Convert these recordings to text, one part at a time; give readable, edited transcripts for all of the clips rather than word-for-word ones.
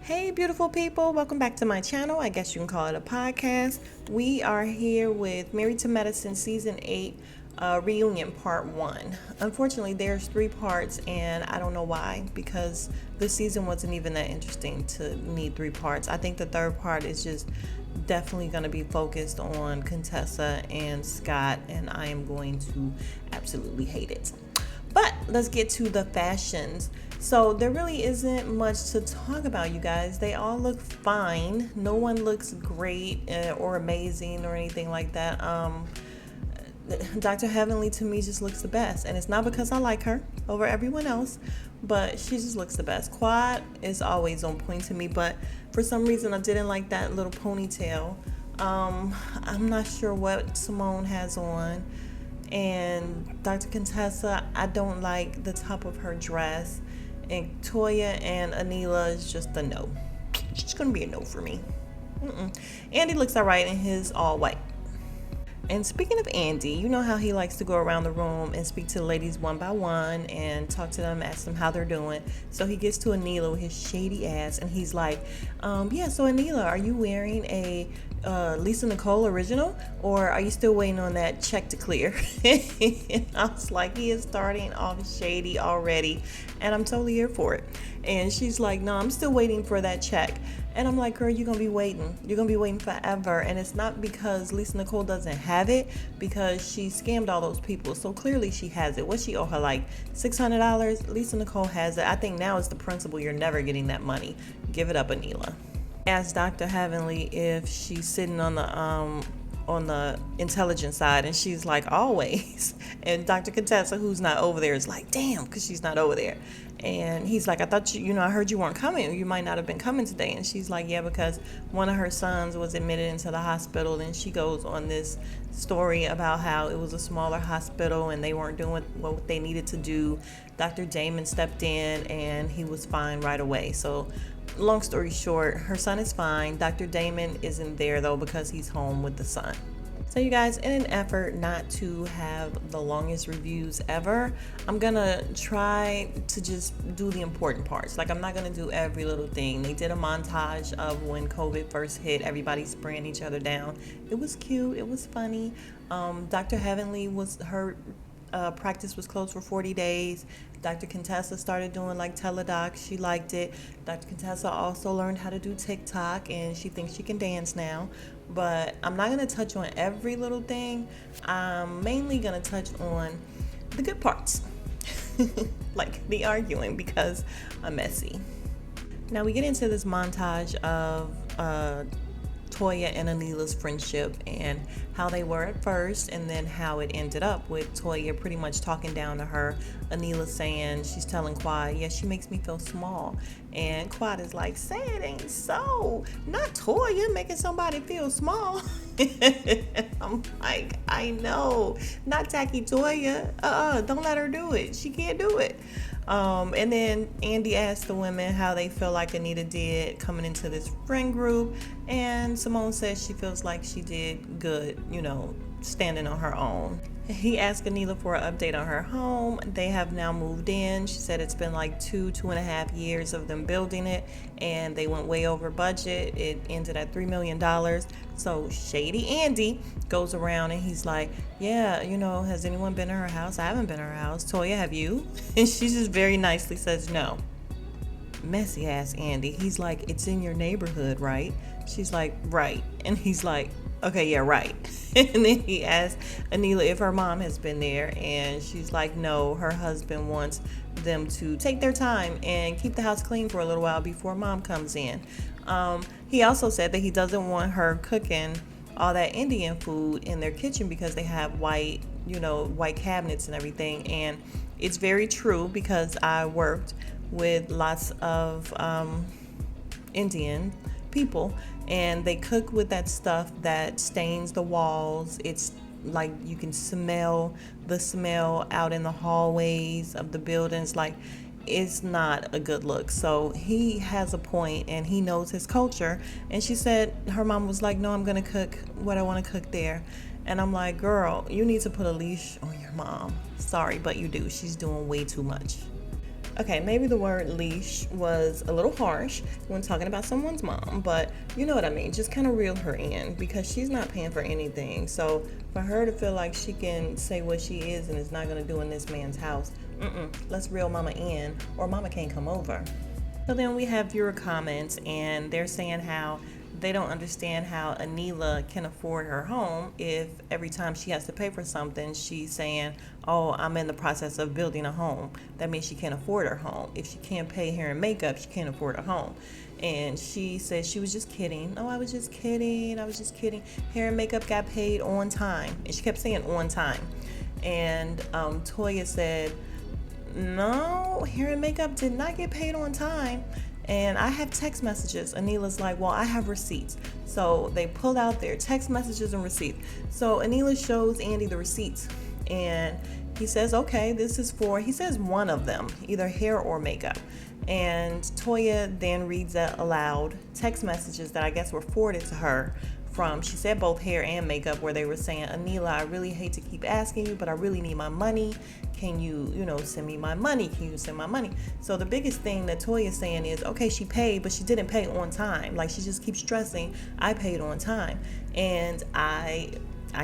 Hey, beautiful people, welcome back to my channel. I guess you can call it a podcast. We are here with Married to Medicine Season 8 Reunion Part 1. Unfortunately, there's 3 parts, and I don't know why, because this season wasn't even that interesting to need 3 parts. I think the third part is just definitely going to be focused on Contessa and Scott, and I am going to absolutely hate it. But let's get to the fashions. So there really isn't much to talk about, you guys. They all look fine. No one looks great or amazing or anything like that. Dr. Heavenly to me just looks the best, and it's not because I like her over everyone else, but she just looks the best. Quad is always on point to me, but for some reason I didn't like that little ponytail. I'm not sure what Simone has on. And Dr. Contessa, I don't like the top of her dress. And Toya and Anila is just a no. She's gonna be a no for me. Andy looks alright in his all white. And speaking of Andy, you know how he likes to go around the room and speak to the ladies one by one and talk to them, ask them how they're doing. So he gets to Anila with his shady ass and he's like, yeah, so Anila, are you wearing a Lisa Nicole original, or are you still waiting on that check to clear? And I was like, he is starting off shady already, and I'm totally here for it. And she's like, no, I'm still waiting for that check. And I'm like, girl, you're going to be waiting. You're going to be waiting forever. And it's not because Lisa Nicole doesn't have it, because she scammed all those people. So clearly she has it. What she owe her, like $600? Lisa Nicole has it. I think now it's the principle. You're never getting that money. Give it up, Anila. Asked Dr. Heavenly if she's sitting on the intelligence side, and she's like, always. And Dr. Contessa, who's not over there, is like, damn, because she's not over there. And he's like, I thought I heard you weren't coming. You might not have been coming today. And she's like, yeah, because one of her sons was admitted into the hospital. And she goes on this story about how it was a smaller hospital and they weren't doing what they needed to do. Dr. Damon stepped in and he was fine right away. So long story short, her son is fine. Dr. Damon isn't there though because he's home with the son. So you guys, in an effort not to have the longest reviews ever, I'm gonna try to just do the important parts. Like, I'm not gonna do every little thing. They did a montage of when COVID first hit, everybody spraying each other down. It was cute, it was funny. Dr. Heavenly her practice was closed for 40 days. Dr. Contessa started doing like teledoc. She liked it. Dr. Contessa also learned how to do TikTok, and she thinks she can dance now. But I'm not going to touch on every little thing. I'm mainly going to touch on the good parts, like the arguing, because I'm messy. Now we get into this montage of Toya and Anila's friendship and how they were at first, and then how it ended up with Toya pretty much talking down to her. Anila saying, she's telling Quad, yeah, she makes me feel small. And Quad is like, say it ain't so. Not Toya making somebody feel small. I'm like, I know. Not tacky Toya. Don't let her do it. She can't do it. And then Andy asked the women how they feel like Anita did coming into this friend group, and Simone says she feels like she did good, standing on her own. He asked Anila for an update on her home. They have now moved in. She said it's been like 2.5 years of them building it, and they went way over budget. It ended at $3 million. So Shady Andy goes around and he's like, yeah, has anyone been to her house? I haven't been to her house. Toya, have you? And she just very nicely says no. Messy ass Andy. He's like, it's in your neighborhood, right? She's like, right. And he's like, okay, yeah, right. And then he asked Anila if her mom has been there, and she's like, no, her husband wants them to take their time and keep the house clean for a little while before mom comes in. He also said that he doesn't want her cooking all that Indian food in their kitchen because they have white cabinets and everything. And it's very true, because I worked with lots of Indian people, and they cook with that stuff that stains the walls. It's like you can smell the smell out in the hallways of the buildings. Like, it's not a good look. So he has a point, and he knows his culture. And she said her mom was like, no, I'm gonna cook what I want to cook there. And I'm like, girl, you need to put a leash on your mom. Sorry, but you do. She's doing way too much. Okay, maybe the word leash was a little harsh when talking about someone's mom, but you know what I mean. Just kind of reel her in because she's not paying for anything. So for her to feel like she can say what she is and is not going to do in this man's house, let's reel mama in or mama can't come over. So then we have viewer comments, and they're saying how they don't understand how Anila can afford her home if every time she has to pay for something, she's saying, oh, I'm in the process of building a home. That means she can't afford her home. If she can't pay hair and makeup, she can't afford a home. And she said she was just kidding. Oh, I was just kidding. I was just kidding. Hair and makeup got paid on time. And she kept saying on time. And Toya said, no, hair and makeup did not get paid on time. And I have text messages. Anila's like, well, I have receipts. So they pulled out their text messages and receipts. So Anila shows Andy the receipts. And he says, okay, this is for, he says one of them, either hair or makeup. And Toya then reads that aloud, text messages that I guess were forwarded to her from, she said both hair and makeup, where they were saying, Anila, I really hate to keep asking you, but I really need my money. Can you, send me my money? Can you send my money? So the biggest thing that Toya is saying is, okay, she paid, but she didn't pay on time. Like, she just keeps stressing, I paid on time. And I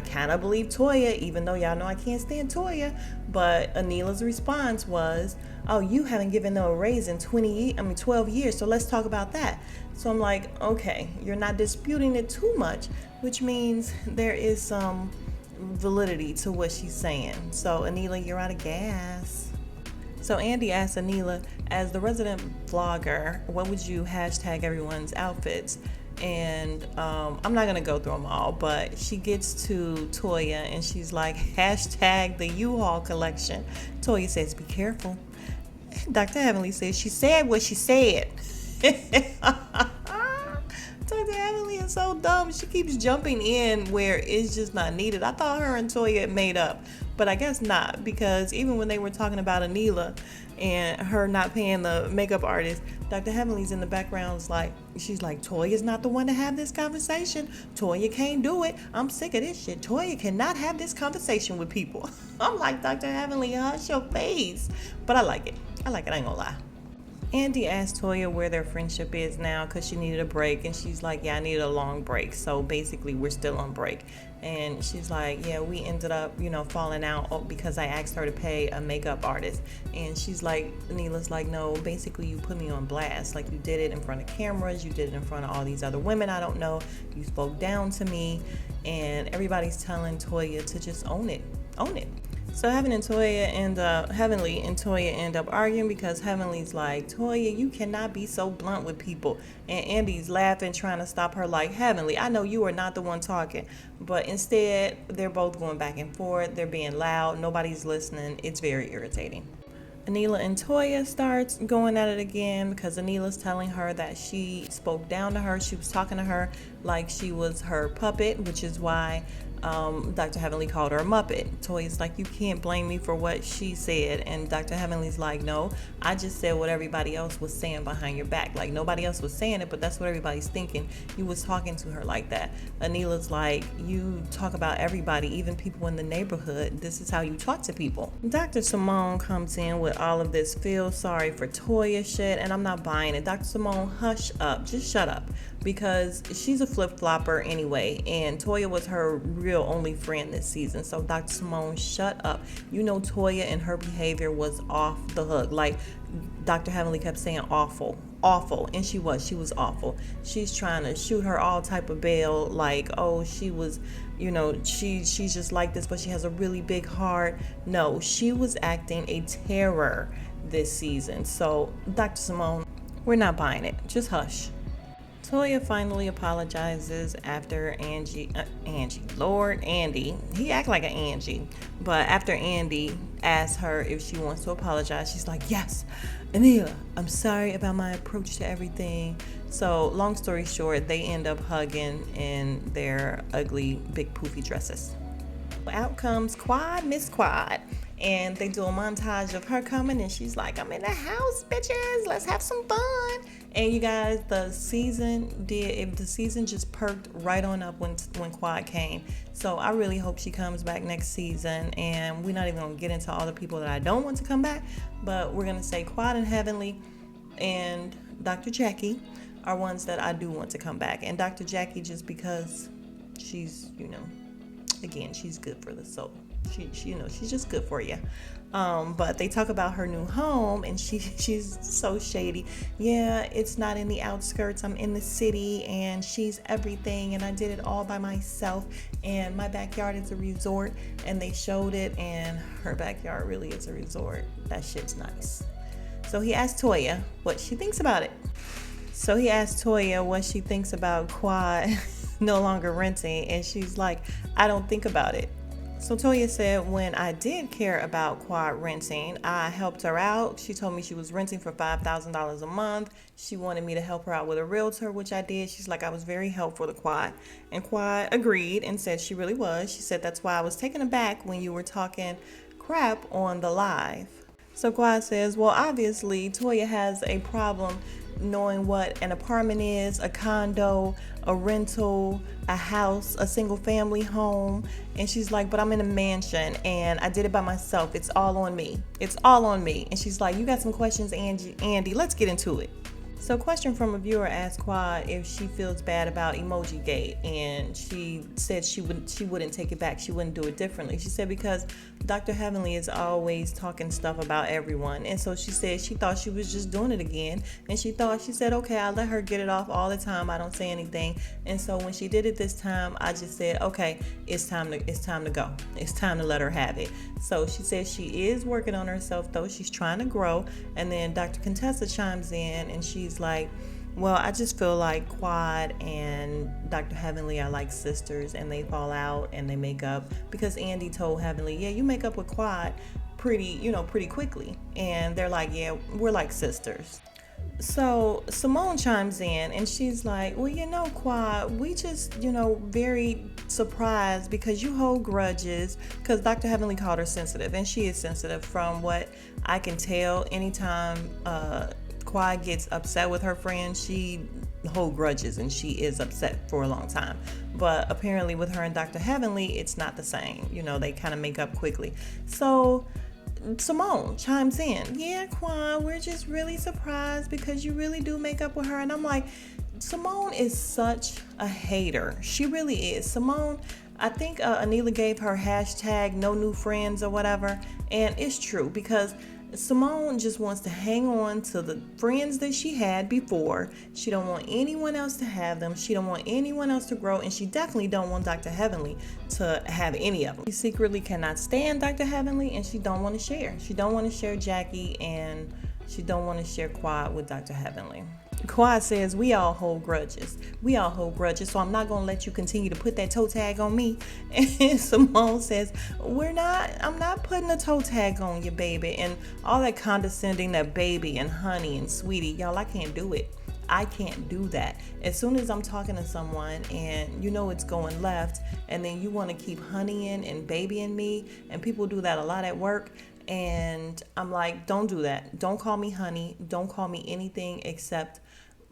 kind of believe Toya, even though y'all know I can't stand Toya, but Anila's response was, oh, you haven't given them a raise in 12 years, so let's talk about that. So I'm like, okay, you're not disputing it too much, which means there is some validity to what she's saying. So Anila, you're out of gas. So Andy asked Anila, as the resident vlogger, what would you hashtag everyone's outfits? And I'm not gonna go through them all, but she gets to Toya and she's like, hashtag the U-Haul collection. Toya says, be careful. Dr. Heavenly says, she said what she said. Dr. Heavenly is so dumb. She keeps jumping in where it's just not needed. I thought her and Toya had made up, but I guess not, because even when they were talking about Anila and her not paying the makeup artist, Dr. Heavenly's in the background she's like, Toya's not the one to have this conversation. Toya can't do it. I'm sick of this shit. Toya cannot have this conversation with people. I'm like, Dr. Heavenly, hush your face. But I like it. I ain't gonna lie. Andy asked Toya where their friendship is now because she needed a break, and she's like, yeah, I needed a long break, so basically we're still on break. And she's like, yeah, we ended up falling out because I asked her to pay a makeup artist. And she's like, Anila's like, no, basically you put me on blast. Like, you did it in front of cameras, you did it in front of all these other women I don't know, you spoke down to me, and everybody's telling Toya to just own it. So Heavenly and Toya end up arguing because Heavenly's like, Toya, you cannot be so blunt with people. And Andy's laughing, trying to stop her, like, Heavenly, I know you are not the one talking. But instead, they're both going back and forth. They're being loud. Nobody's listening. It's very irritating. Anila and Toya starts going at it again because Anila's telling her that she spoke down to her. She was talking to her like she was her puppet, which is why Dr. Heavenly called her a Muppet. Toya's like, you can't blame me for what she said. And Dr. Heavenly's like, no, I just said what everybody else was saying behind your back. Like, nobody else was saying it, but that's what everybody's thinking. You was talking to her like that. Anila's like, you talk about everybody, even people in the neighborhood. This is how you talk to people. Dr. Simone comes in with all of this feel sorry for Toya shit, and I'm not buying it. Dr. Simone, hush up. Just shut up. Because she's a flip-flopper anyway, and Toya was her real only friend this season. So Dr. Simone, shut up. Toya and her behavior was off the hook. Like, Dr. Heavenly kept saying awful, and she was awful. She's trying to shoot her all type of bail, like, oh, she was, she's just like this, but she has a really big heart. No, she was acting a terror this season. So Dr. Simone, we're not buying it. Just hush. Toya finally apologizes after Andy, he act like an Angie, but after Andy asks her if she wants to apologize, she's like, yes, Anila, I'm sorry about my approach to everything. So long story short, they end up hugging in their ugly, big poofy dresses. Out comes Miss Quad, and they do a montage of her coming, and she's like, I'm in the house, bitches, let's have some fun. And you guys, the season just perked right on up when Quad came. So I really hope she comes back next season. And we're not even gonna get into all the people that I don't want to come back, but we're gonna say Quad and Heavenly and Dr. Jackie are ones that I do want to come back. And Dr. Jackie, just because she's, again, she's good for the soul. She's just good for you. But they talk about her new home, and she's so shady. Yeah, it's not in the outskirts. I'm in the city, and she's everything, and I did it all by myself. And my backyard is a resort, and they showed it, and her backyard really is a resort. That shit's nice. So he asked Toya what she thinks about it. So he asked Toya what she thinks about Quad no longer renting, and she's like, I don't think about it. So Toya said, when I did care about Quad renting, I helped her out. She told me she was renting for $5,000 a month. She wanted me to help her out with a realtor, which I did. She's like, I was very helpful to Quad. And Quad agreed and said she really was. She said, that's why I was taken aback when you were talking crap on the live. So Quad says, well, obviously Toya has a problem knowing what an apartment is, a condo, a rental, a house, a single family home. And she's like, but I'm in a mansion and I did it by myself. It's all on me. It's all on me. And she's like, you got some questions, Andy, let's get into it. So question from a viewer asked Quad if she feels bad about Emoji Gate, and she said she wouldn't take it back. She wouldn't do it differently. She said because Dr. Heavenly is always talking stuff about everyone, and so she said she thought she was just doing it again, and she said, okay, I'll let her get it off all the time. I don't say anything. And so when she did it this time, I just said, okay, it's time to go. It's time to let her have it. So she said she is working on herself though. She's trying to grow. And then Dr. Contessa chimes in and she's like, well, I just feel like Quad and Dr. Heavenly are like sisters, and they fall out and they make up because Andy told Heavenly, yeah, you make up with Quad pretty quickly. And they're like, yeah, we're like sisters. So Simone chimes in and she's like, well, Quad, we just, very surprised because you hold grudges, because Dr. Heavenly called her sensitive, and she is sensitive from what I can tell. Anytime Quad gets upset with her friend, she hold grudges and she is upset for a long time. But apparently with her and Dr. Heavenly, it's not the same. They kind of make up quickly. So Simone chimes in, yeah, Quad, we're just really surprised because you really do make up with her. And I'm like, Simone is such a hater. She really is. Simone, I think Anila gave her hashtag no new friends or whatever, and it's true because Simone just wants to hang on to the friends that she had before. She don't want anyone else to have them. She don't want anyone else to grow, and she definitely don't want Dr. Heavenly to have any of them. She secretly cannot stand Dr. Heavenly, and she don't want to share. She don't want to share Jackie, and she don't want to share Quad with Dr. Heavenly. Quad says, we all hold grudges, so I'm not going to let you continue to put that toe tag on me. And Simone says, I'm not putting a toe tag on you, baby. And all that condescending, that baby and honey and sweetie, y'all, I can't do it. I can't do that. As soon as I'm talking to someone and it's going left, and then you want to keep honeying and babying me, and people do that a lot at work, and I'm like, don't do that. Don't call me honey. Don't call me anything except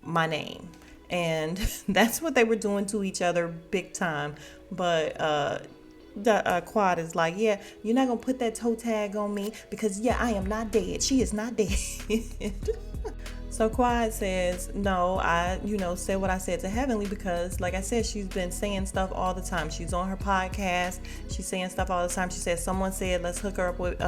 my name. And that's what they were doing to each other big time. But the Quad is like, yeah, you're not gonna put that toe tag on me because I am not dead. She is not dead. So Quad says, no, I said what I said to Heavenly because, like I said, she's been saying stuff all the time. She's on her podcast. She's saying stuff all the time. She said, someone said, let's hook her up with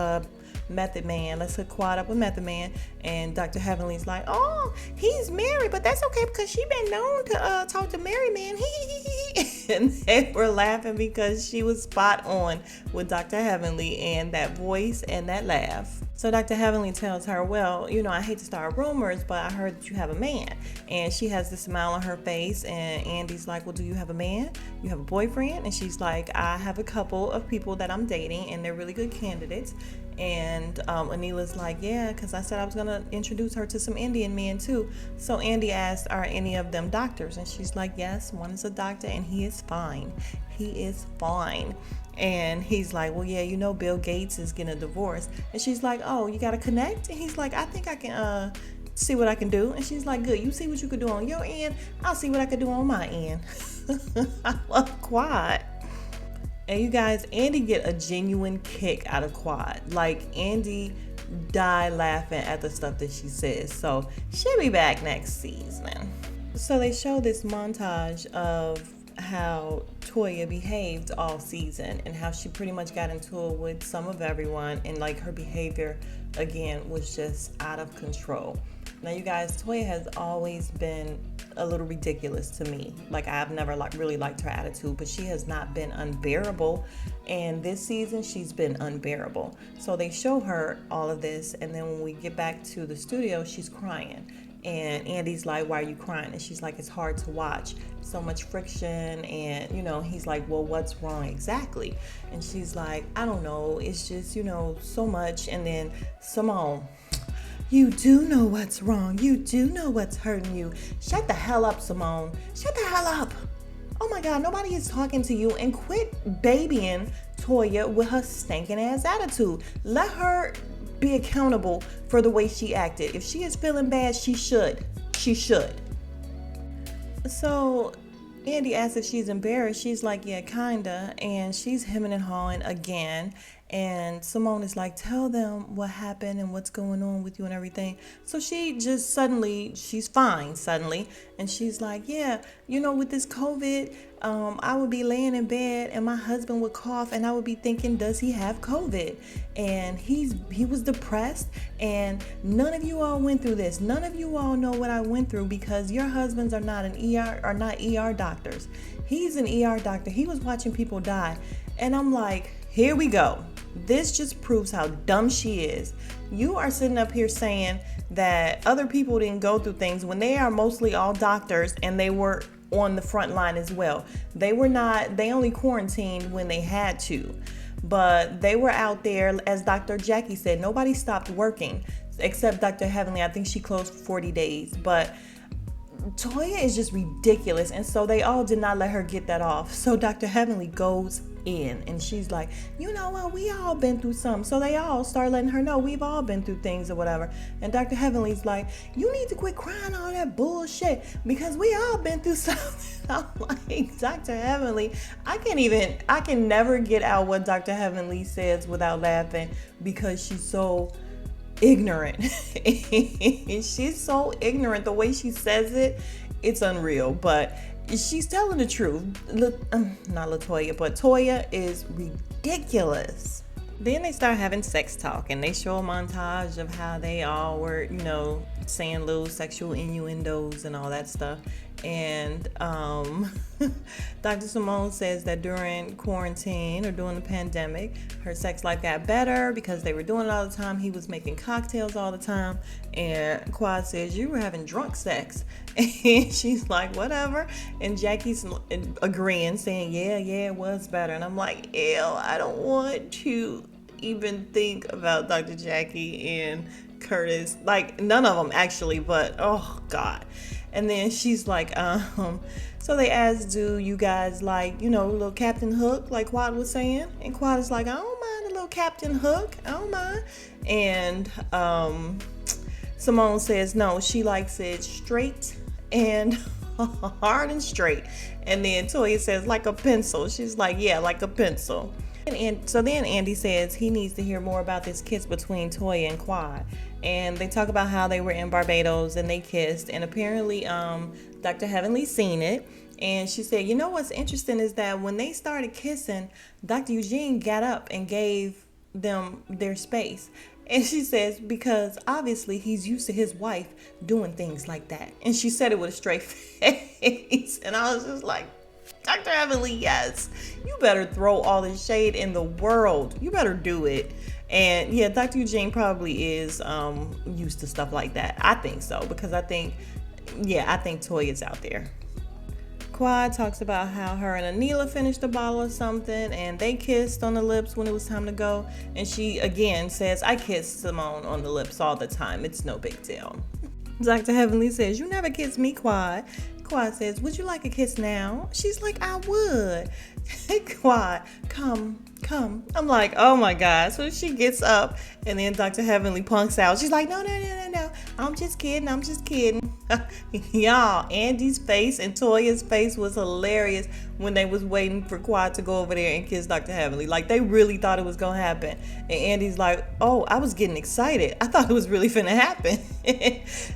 Method Man. Let's hook Quad up with Method Man. And Dr. Heavenly's like, oh, he's married, but that's okay because she been known to talk to married men. And they were laughing because she was spot on with Dr. Heavenly and that voice and that laugh. So Dr. Heavenly tells her, well, I hate to start rumors, but I heard that you have a man. And she has this smile on her face, and Andy's like, well, do you have a man? You have a boyfriend? And she's like, I have a couple of people that I'm dating, and they're really good candidates. And Anila's like, yeah, because I said I was going to introduce her to some Indian men too. So Andy asked, are any of them doctors? And she's like, yes, one is a doctor, and he is fine. He is fine. And he's like, well, yeah, Bill Gates is getting a divorce. And she's like, oh, you got to connect? And he's like, I think I can see what I can do. And she's like, good, you see what you could do on your end, I'll see what I could do on my end. I love Quad. And you guys, Andy get a genuine kick out of Quad. Like, Andy died laughing at the stuff that she says. So she'll be back next season. So they show this montage of how Toya behaved all season and how she pretty much got into it with some of everyone, and like her behavior again was just out of control. Now you guys, Toya has always been a little ridiculous to me. Like, I've never really liked her attitude, but she has not been unbearable, and this season she's been unbearable. So they show her all of this, and then when we get back to the studio, she's crying. And Andy's like, why are you crying? And she's like, it's hard to watch, so much friction. And he's like, well, what's wrong exactly? And she's like, I don't know, it's just so much. And then Simone, you do know what's wrong, you do know what's hurting you. Shut the hell up, Simone, shut the hell up. Oh my God, nobody is talking to you. And quit babying Toya with her stinking ass attitude. Let her be accountable for the way she acted. If she is feeling bad, she should. So Andy asks if she's embarrassed. She's like, yeah, kinda. And she's hemming and hawing again. And Simone is like, tell them what happened and what's going on with you and everything. So she just she's fine suddenly. And she's like, yeah, with this COVID, I would be laying in bed and my husband would cough and I would be thinking, does he have COVID? And he was depressed, and none of you all went through this. None of you all know what I went through because your husbands are not ER doctors. He's an ER doctor. He was watching people die. And I'm like, here we go. This just proves how dumb she is. You are sitting up here saying that other people didn't go through things when they are mostly all doctors, and they were on the front line as well. They only quarantined when they had to, but they were out there. As Dr. Jackie said, nobody stopped working except Dr. Heavenly. I think she closed for 40 days, but Toya is just ridiculous. And so they all did not let her get that off. So Dr. Heavenly goes in and she's like, you know what, we all been through something. So they all start letting her know we've all been through things or whatever. And Dr. Heavenly's like, you need to quit crying all that bullshit because we all been through something. I'm like, Dr. Heavenly, I can never get out what Dr. Heavenly says without laughing because she's so ignorant. She's so ignorant. The way she says it, it's unreal. But she's telling the truth. Not LaToya, but Toya is ridiculous. Then they start having sex talk, and they show a montage of how they all were, saying little sexual innuendos and all that stuff. And Dr. Simone says that during quarantine or during the pandemic, her sex life got better because they were doing it all the time. He was making cocktails all the time. And Quad says, you were having drunk sex. And she's like, whatever. And Jackie's agreeing, saying, yeah, it was better. And I'm like, ew, I don't want to even think about Dr. Jackie and Curtis. Like, none of them actually, but oh God. And then she's like, so they asked, do you guys like, little Captain Hook, like Quad was saying? And Quad is like, I don't mind a little Captain Hook. I don't mind. And Simone says, no, she likes it straight and hard and straight. And then Toya says, like a pencil. She's like, yeah, like a pencil. And so then Andy says he needs to hear more about this kiss between Toya and Quad. And they talk about how they were in Barbados and they kissed. And apparently Dr. Heavenly seen it. And she said, what's interesting is that when they started kissing, Dr. Eugene got up and gave them their space. And she says, because obviously he's used to his wife doing things like that. And she said it with a straight face. And I was just like, Dr. Heavenly, yes, you better throw all the shade in the world. You better do it. And yeah, Dr. Eugene probably is used to stuff like that. I think so, because I think Toya's out there. Quad talks about how her and Anila finished a bottle of something and they kissed on the lips when it was time to go. And she again says, I kiss Simone on the lips all the time. It's no big deal. Dr. Heavenly says, you never kiss me, Quad. Quad says, would you like a kiss now? She's like, I would. Quad, come come. I'm like, oh my God. So she gets up and then Dr. Heavenly punks out. She's like, no, no, no, no, no. I'm just kidding. I'm just kidding. Y'all, Andy's face and Toya's face was hilarious when they was waiting for Quad to go over there and kiss Dr. Heavenly. Like, they really thought it was going to happen. And Andy's like, oh, I was getting excited. I thought it was really finna happen.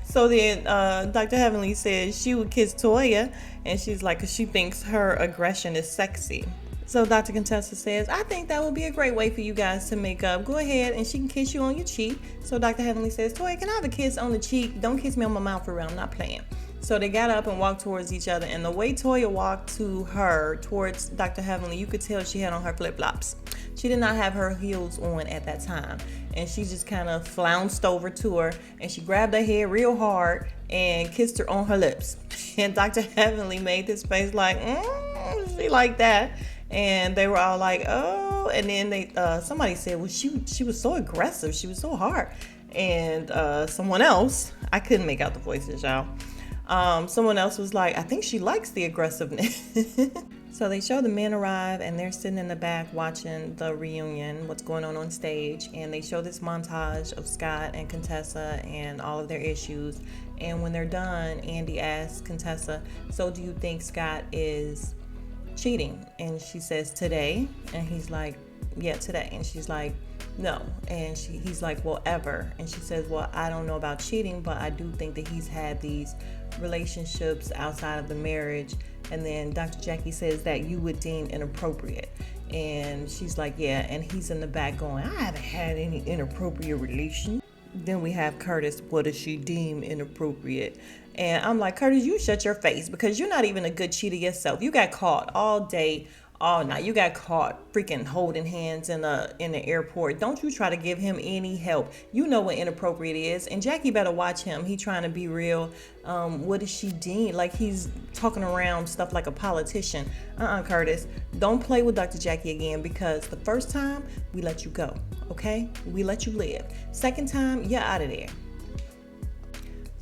So then Dr. Heavenly says she would kiss Toya. And she's like, 'cause she thinks her aggression is sexy. So Dr. Contessa says, I think that would be a great way for you guys to make up. Go ahead and she can kiss you on your cheek. So Dr. Heavenly says, Toya, can I have a kiss on the cheek? Don't kiss me on my mouth for real. I'm not playing. So they got up and walked towards each other. And the way Toya walked to her, towards Dr. Heavenly, you could tell she had on her flip-flops. She did not have her heels on at that time. And she just kind of flounced over to her. And she grabbed her head real hard and kissed her on her lips. And Dr. Heavenly made this face like, she like that. And they were all like, oh. And then they somebody said, well, she was so aggressive. She was so hard. And someone else, I couldn't make out the voices, y'all. Someone else was like, I think she likes the aggressiveness. So they show the men arrive and they're sitting in the back watching the reunion, what's going on stage. And they show this montage of Scott and Contessa and all of their issues. And when they're done, Andy asks Contessa, so do you think Scott is cheating? And she says, today. And he's like, yeah, today. And she's like, no. And he's like, well, ever. And she says, well, I don't know about cheating, but I do think that he's had these relationships outside of the marriage. And then Dr. Jackie says that you would deem inappropriate. And she's like, yeah. And he's in the back going, I haven't had any inappropriate relations. Then we have Curtis, what does she deem inappropriate? And I'm like, Curtis, you shut your face, because you're not even a good cheater yourself. You got caught all day, all night. You got caught freaking holding hands in the airport. Don't you try to give him any help. You know what inappropriate is. And Jackie better watch him. He trying to be real. What does she deem? Like he's talking around stuff like a politician. Curtis, don't play with Dr. Jackie again, because the first time we let you go, okay? We let you live. Second time, you're out of there.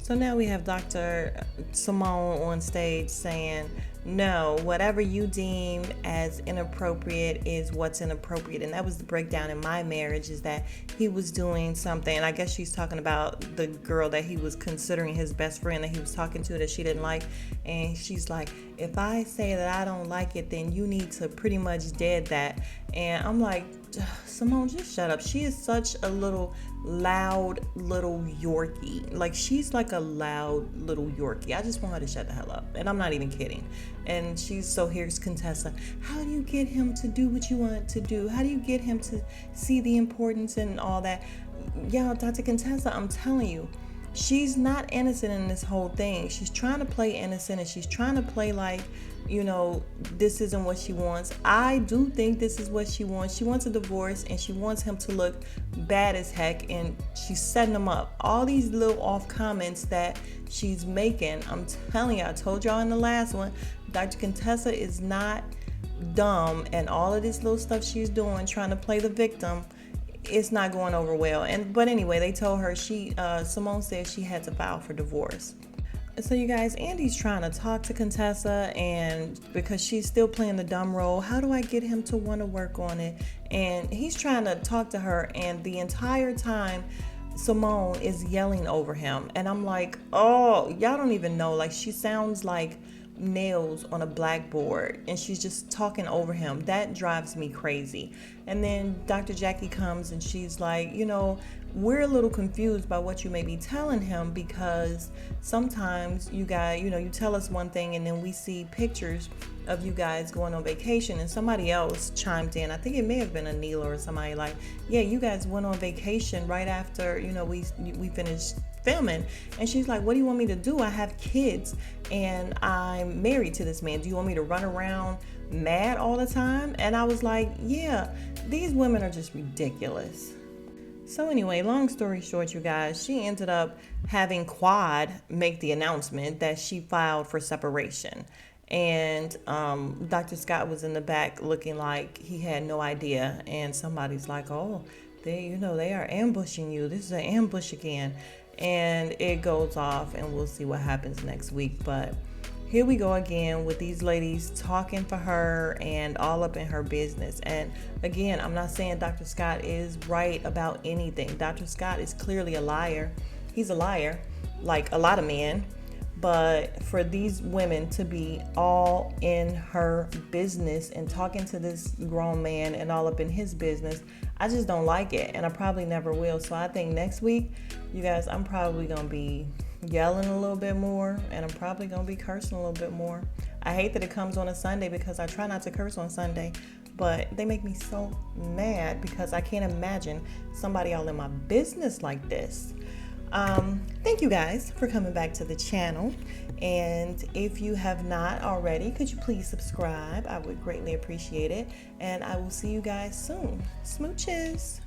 So now we have Dr. Simone on stage saying, no, whatever you deem as inappropriate is what's inappropriate. And that was the breakdown in my marriage, is that he was doing something. And I guess she's talking about the girl that he was considering his best friend, that he was talking to, that she didn't like. And she's like, if I say that I don't like it, then you need to pretty much dead that. And I'm like, Simone, just shut up. She is such a loud little Yorkie. Like, she's like a loud little Yorkie. I just want her to shut the hell up. And I'm not even kidding. And so here's Contessa. How do you get him to do what you want to do? How do you get him to see the importance and all that? Y'all, Dr. Contessa, I'm telling you, she's not innocent in this whole thing. She's trying to play innocent, and she's trying to play like, you know, this isn't what she wants. I do think this is what she wants. She wants a divorce, and she wants him to look bad as heck, and she's setting him up. All these little off comments that she's making, I'm telling you, I told y'all in the last one, Dr. Contessa is not dumb, and all of this little stuff she's doing, trying to play the victim, it's not going over well. But anyway, they told her Simone said she had to file for divorce. So you guys, Andy's trying to talk to Contessa, and because she's still playing the dumb role, how do I get him to want to work on it? And he's trying to talk to her, and the entire time Simone is yelling over him. And I'm like, oh, y'all don't even know. Like, she sounds like nails on a blackboard, and she's just talking over him. That drives me crazy. And then Dr. Jackie comes, and she's like, you know, we're a little confused by what you may be telling him, because sometimes you guys, you know, you tell us one thing and then we see pictures of you guys going on vacation. And somebody else chimed in, I think it may have been Anila or somebody, like, yeah, you guys went on vacation right after, you know, we finished filming. And she's like, what do you want me to do? I have kids and I'm married to this man. Do you want me to run around mad all the time? And I was like, yeah, these women are just ridiculous. So anyway, long story short, you guys, she ended up having Quad make the announcement that she filed for separation. And Dr. Scott was in the back looking like he had no idea. And somebody's like, oh, they are ambushing you. This is an ambush again. And it goes off, and we'll see what happens next week. But here we go again with these ladies talking for her and all up in her business. And again, I'm not saying Dr. Scott is right about anything. Dr. Scott is clearly a liar. He's a liar, like a lot of men. But for these women to be all in her business and talking to this grown man and all up in his business, I just don't like it. And I probably never will. So I think next week, you guys, I'm probably going to be yelling a little bit more, and I'm probably going to be cursing a little bit more. I hate that it comes on a Sunday because I try not to curse on Sunday, but they make me so mad because I can't imagine somebody all in my business like this. Thank you guys for coming back to the channel, and if you have not already, could you please subscribe? I would greatly appreciate it, and I will see you guys soon. Smooches.